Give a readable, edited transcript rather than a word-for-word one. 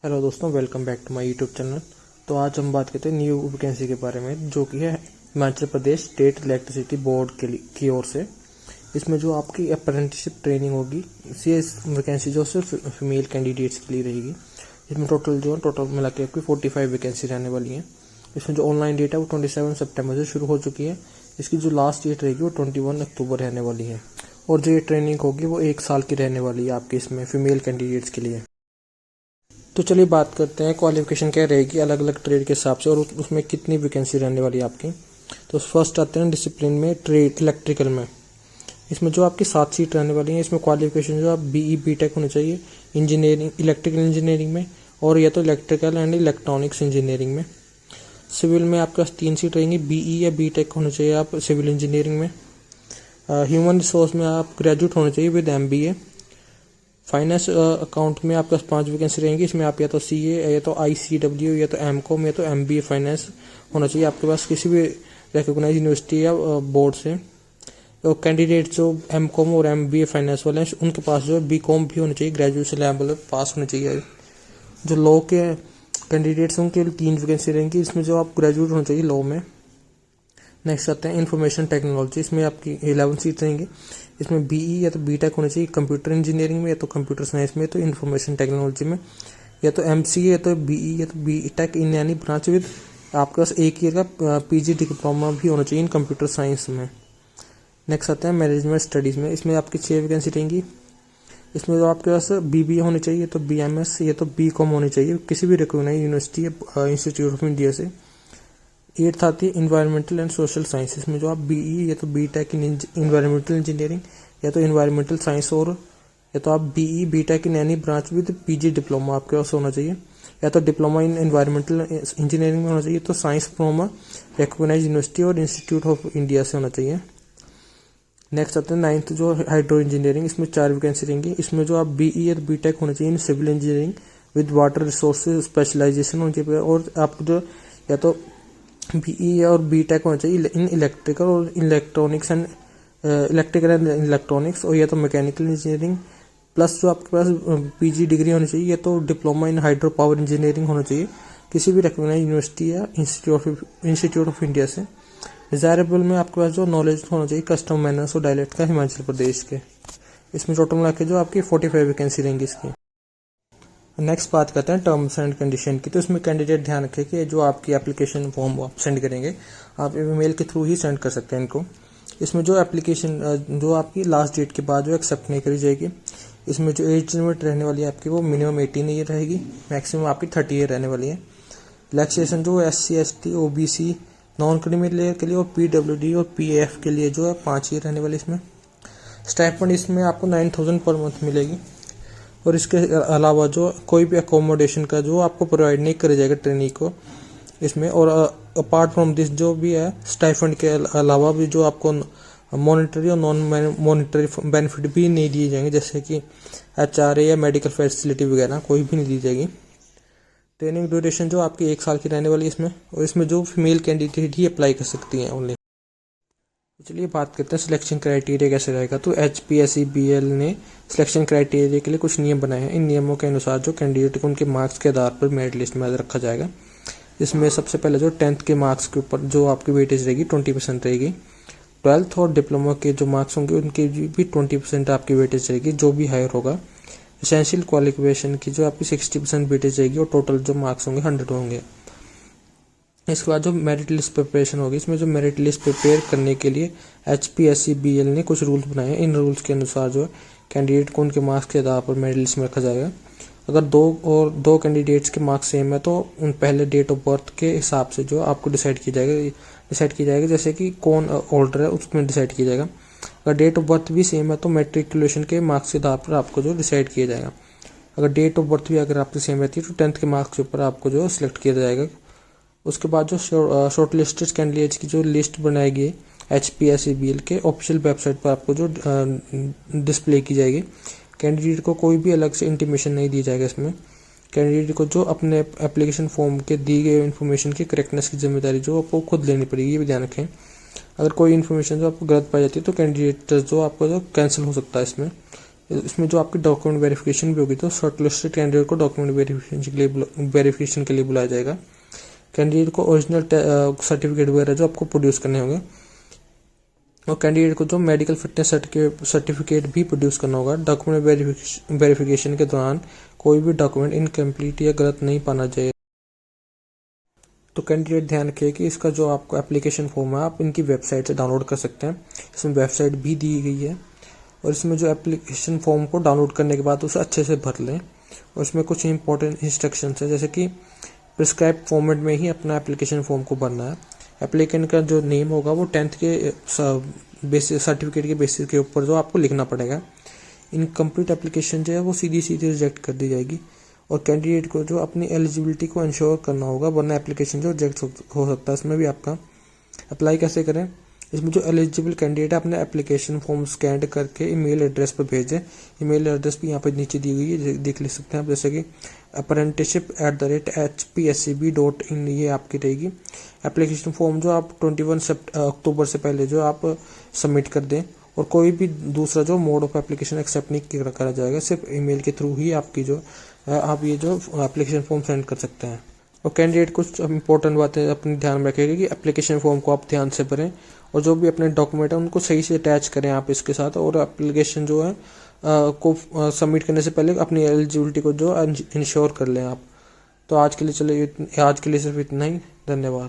Hello दोस्तों, welcome back to my YouTube channel. तो आज हम बात करते हैं न्यू वैकेंसी के बारे में, जो कि है Himachal Pradesh state electricity board की ओर से। इसमें जो आपकी अप्रेंटिसशिप ट्रेनिंग होगी, ये वैकेंसी जो सिर्फ फीमेल कैंडिडेट्स के लिए रहेगी। इसमें टोटल मिला के आपकी 45 वैकेंसी रहने वाली है। इसमें जो ऑनलाइन डेट है वो 27 सितंबर से शुरू हो चुकी है। इसकी जो लास्ट डेट रहेगी वो 21 अक्टूबर रहने वाली है। और जो ये ट्रेनिंग होगी वो 1 साल की रहने वाली है आपकी इसमें फीमेल कैंडिडेट्स के लिए। तो चलिए बात करते हैं क्वालिफिकेशन क्या रहेगी अलग अलग ट्रेड के हिसाब से, और उसमें कितनी वैकेंसी रहने वाली है आपकी। तो फर्स्ट आते हैं डिसिप्लिन में, ट्रेड इलेक्ट्रिकल में। इसमें जो आपकी 7 सीट रहने वाली है। इसमें क्वालिफिकेशन जो आप बीई बीटेक होनी चाहिए इंजीनियरिंग, इलेक्ट्रिकल इंजीनियरिंग में, और या तो इलेक्ट्रिकल एंड इलेक्ट्रॉनिक्स इंजीनियरिंग में। सिविल में आपके पास 3 सीट रहेंगी, बीई या बीटेक होना चाहिए आप सिविल इंजीनियरिंग में। ह्यूमन रिसोर्स में आप ग्रेजुएट होने चाहिए विद एमबीए। फाइनेंस अकाउंट में आपके पास 5 वैकेंसी रहेंगी। इसमें आप या तो सीए या तो आईसीडब्ल्यू या तो एमकॉम या तो एमबीए फाइनेंस होना चाहिए आपके पास किसी भी रिकॉग्नाइज यूनिवर्सिटी या बोर्ड से। तो कैंडिडेट जो एमकॉम और एमबीए फाइनेंस वाले हैं उनके पास जो बीकॉम भी होना चाहिए, ग्रेजुएशन लेवल पास होना चाहिए। जो लॉ के कैंडिडेट्स हैं उनके लिए 3 वैकेंसी रहेंगी। इसमें जो आप ग्रेजुएट होना चाहिए लॉ में। नेक्स्ट आते हैं इंफॉर्मेशन टेक्नोलॉजी। इसमें आपकी 11 सीट रहेंगी। इसमें बीई या तो बीटेक होना चाहिए कंप्यूटर इंजीनियरिंग में, या तो कंप्यूटर साइंस में, तो इंफॉर्मेशन टेक्नोलॉजी में, या तो एमसीए या तो बीई या तो बीटेक इन यानी ब्रांच विद आपके पास 1 ईयर का पीजी डिप्लोमा भी होना चाहिए इन कंप्यूटर साइंस में। नेक्स्ट आते हैं मैनेजमेंट स्टडीज़ में। इसमें आपकी 6 वैकेंसी रहेंगी। इसमें जो आपके पास बीबीए होनी चाहिए तो बीएमएस या तो बीकॉम होनी चाहिए किसी भी रिकॉग्नाइज यूनिवर्सिटी या इंस्टीट्यूट ऑफ इंडिया से। 8th आती है इन्वायरमेंटल एंड सोशल साइंस। इसमें जो आप बीई या तो बीटेक इन इन्वायरमेंटल इंजीनियरिंग या तो इन्वायरमेंटल साइंस, और या तो आप BE BTech in any branch with PG diploma आपके पास होना चाहिए, या तो डिप्लोमा इन इन्वायरमेंटल इंजीनियरिंग में होना चाहिए, तो साइंस डिप्लोमा रिकॉग्नाइज यूनिवर्सिटी और इंस्टीट्यूट ऑफ इंडिया से होना चाहिए। नेक्स्ट आते हैं 9th जो हाइड्रो इंजीनियरिंग। इसमें 4 वैकेंसी रहेंगी। इसमें जो आप बीई या बीटेक होना चाहिए in civil engineering with water resources specialisation होनी चाहिए, और आपको जो या तो बीई और बीटेक होना चाहिए इन इलेक्ट्रिकल और इलेक्ट्रॉनिक्स एंड इलेक्ट्रॉनिक्स, और या तो मैकेनिकल इंजीनियरिंग प्लस जो आपके पास पीजी डिग्री होनी चाहिए, या तो diploma in hydro power engineering होना चाहिए किसी भी रिकॉग्नाइज्ड यूनिवर्सिटी या इंस्टीट्यूट ऑफ इंडिया से। डिजायरेबल में आपके पास जो नॉलेज होना चाहिए कस्टम मैनर्स और डायलेक्ट का हिमाचल प्रदेश के। इसमें टोटल मिला के जो आपकी 45 वैकेंसी रहेंगी इसकी। नेक्स्ट बात करते हैं टर्म्स एंड कंडीशन की। तो इसमें कैंडिडेट ध्यान रखें कि जो आपकी एप्लीकेशन फॉर्म आप सेंड करेंगे, आप ईमेल के थ्रू ही सेंड कर सकते हैं इनको। इसमें जो एप्लीकेशन जो आपकी लास्ट डेट के बाद जो एक्सेप्ट नहीं करी जाएगी। इसमें जो एज लिमिट रहने वाली है आपकी वो मिनिमम 18 ईयर रहेगी, मैक्सिमम आपकी 30 ईयर रहने वाली है। रिलैक्सेशन जो SC ST OBC non criminal layer के लिए और PWD और PAF के लिए जो है 5 ईयर रहने वाली। इसमें स्टाइपेंड इसमें आपको 9000 पर मंथ मिलेगी, और इसके अलावा जो कोई भी अकोमोडेशन का जो आपको प्रोवाइड नहीं करा जाएगा ट्रेनी को इसमें। और अपार्ट फ्रॉम दिस जो भी है स्टाइफंड के अलावा भी जो आपको मॉनिटरी और नॉन मॉनिटरी बेनिफिट भी नहीं दिए जाएंगे, जैसे कि HRA या मेडिकल फैसिलिटी वगैरह कोई भी नहीं दी जाएगी। ट्रेनिंग ड्यूरेशन जो आपकी 1 साल की रहने वाली है इसमें, और इसमें जो फीमेल कैंडिडेट ही अप्लाई कर सकती हैं ओनली। चलिए बात करते हैं सिलेक्शन क्राइटेरिया कैसे रहेगा। तो HPSEBL ने सिलेक्शन क्राइटेरिया के लिए कुछ नियम बनाए हैं। इन नियमों के अनुसार जो कैंडिडेट को उनके मार्क्स के आधार पर मेरिट लिस्ट में रखा जाएगा। इसमें सबसे पहले जो 10th के मार्क्स के ऊपर जो आपकी वेटेज रहेगी 20% रहेगी। 12th और डिप्लोमा के जो मार्क्स होंगे उनके भी 20% आपकी वेटेज रहेगी, जो भी हायर होगा। एसेंशियल क्वालिफिकेशन की जो आपकी 60% वेटेज रहेगी, और टोटल जो मार्क्स होंगे 100 होंगे। इसके बाद जो मेरिट लिस्ट प्रिपरेशन होगी, इसमें जो मेरिट लिस्ट प्रिपेयर करने के लिए HPSEBL ने कुछ रूल्स बनाए हैं। इन रूल्स के अनुसार जो है कैंडिडेट को उनके मार्क्स के आधार पर मेरिट लिस्ट में रखा जाएगा। अगर दो कैंडिडेट्स के मार्क्स सेम है तो उन पहले डेट ऑफ बर्थ के हिसाब से जो आपको डिसाइड किया जाएगा, जैसे कि कौन ओल्डर है उसमें डिसाइड किया जाएगा। अगर डेट ऑफ बर्थ भी सेम है तो मैट्रिकुलेशन के मार्क्स के आधार पर आपको जो डिसाइड किया जाएगा। अगर डेट ऑफ बर्थ भी अगर आपकी सेम रहती है तो 10th के मार्क्स के ऊपर आपको जो सिलेक्ट किया जाएगा। उसके बाद जो शॉर्ट लिस्टेड कैंडिडेट्स की जो लिस्ट बनाएगी HPSEBL के ऑफिशियल वेबसाइट पर आपको जो डिस्प्ले की जाएगी। कैंडिडेट को कोई भी अलग से इंटीमेशन नहीं दी जाएगा। इसमें कैंडिडेट को जो अपने एप्लीकेशन फॉर्म के दी गई इन्फॉर्मेशन की करेक्टनेस की जिम्मेदारी जो आपको खुद लेनी पड़ेगी, ये भी ध्यान रखें। अगर कोई इन्फॉर्मेशन जो आपको गलत पाई जाती है तो कैंडिडेट जो आपको जो कैंसिल हो सकता है इसमें। इसमें जो आपकी डॉक्यूमेंट वेरिफिकेशन भी होगी, तो शॉर्टलिस्टेड कैंडिडेट को डॉक्यूमेंट वेरिफिकेशन के लिए बुलाया जाएगा। कैंडिडेट को ओरिजिनल सर्टिफिकेट वगैरह जो आपको प्रोड्यूस करने होंगे, और कैंडिडेट को जो मेडिकल फिटनेस सर्टिफिकेट भी प्रोड्यूस करना होगा। डॉक्यूमेंट वेरिफिकेशन के दौरान कोई भी डॉक्यूमेंट इनकम्प्लीट या गलत नहीं पाना चाहिए। तो कैंडिडेट ध्यान रखिए कि इसका जो आपको एप्लीकेशन फॉर्म है आप इनकी वेबसाइट से डाउनलोड कर सकते हैं। इसमें वेबसाइट भी दी गई है, और इसमें जो एप्लीकेशन फॉर्म को डाउनलोड करने के बाद उसे अच्छे से भर लें। और इसमें कुछ इंपॉर्टेंट इंस्ट्रक्शंस है, जैसे कि प्रिस्क्राइब फॉर्मेट में ही अपना एप्लीकेशन फॉर्म को भरना है। एप्लीकेंट का जो नेम होगा वो 10th के बेसिस सर्टिफिकेट के बेसिस के ऊपर जो आपको लिखना पड़ेगा। इनकम्प्लीट एप्लीकेशन जो है वो सीधी रिजेक्ट कर दी जाएगी, और कैंडिडेट को जो अपनी एलिजिबिलिटी को इंश्योर करना होगा, वरना एप्लीकेशन जो रिजेक्ट हो सकता है। इसमें भी आपका अप्लाई कैसे करें, इसमें जो एलिजिबल कैंडिडेट है अपने एप्लीकेशन फॉर्म स्कैन करके ईमेल एड्रेस पर भेजें। ईमेल एड्रेस भी यहाँ पर नीचे दी गई है, देख ले सकते हैं आप, जैसे कि apprenticeship@hpscb.in ये आपकी रहेगी। एप्लीकेशन फॉर्म जो आप 21 अक्टूबर से पहले जो आप सबमिट कर दें, और कोई भी दूसरा जो मोड ऑफ एप्लीकेशन एक्सेप्ट नहीं करा जाएगा, सिर्फ ईमेल के थ्रू ही आपकी जो आप ये जो एप्लीकेशन फॉर्म सेंड कर सकते हैं। और कैंडिडेट कुछ इंपॉर्टेंट बातें अपने ध्यान में रखेगा कि एप्लीकेशन फॉर्म को आप ध्यान से भरें, और जो भी अपने डॉक्यूमेंट है उनको सही से अटैच करें आप इसके साथ। और एप्लीकेशन जो है को सबमिट करने से पहले अपनी एलिजिबिलिटी को जो इंश्योर कर लें आप। तो आज के लिए सिर्फ इतना ही। धन्यवाद।